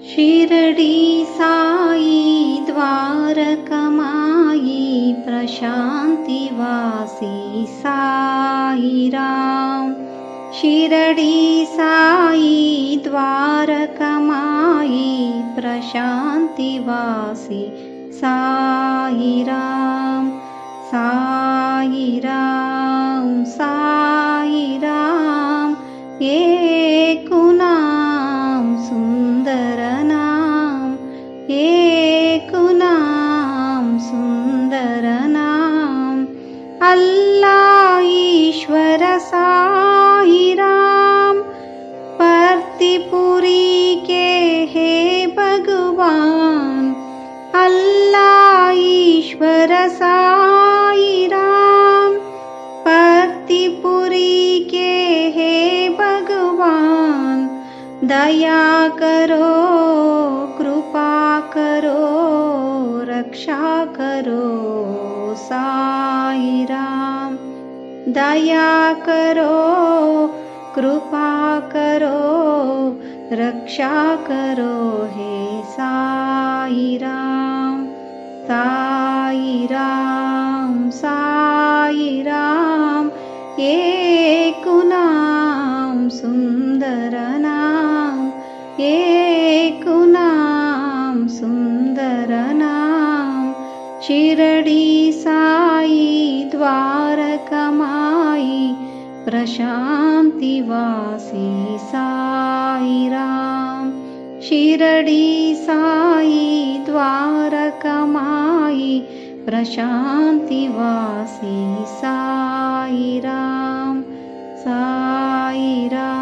शिरडी साई द्वारकमाई प्रशांतिवासी साईराम। शिरडी साई द्वारकमाई प्रशांतिवासी साईराम। साईराम साईराम एक नाम सुंदर नाम, एक नाम सुंदर नाम। अल्लाह ईश्वर साईराम, परतीपुरी के हे भगवान। अल्लाह ईश्वर साईराम, परतीपुरी के हे भगवान। दया करो कृपा करो रक्षा करो साईराम। दया करो कृपा करो रक्षा करो हे साईराम। साईराम साईराम एक नाम सुंदर नाम, एक नाम सुंदर नाम। शिरडी साई द्वारकमाई प्रशांतिवासी साईराम। शिरडी साई द्वारकमाई प्रशांतिवासी साईराम। साईराम।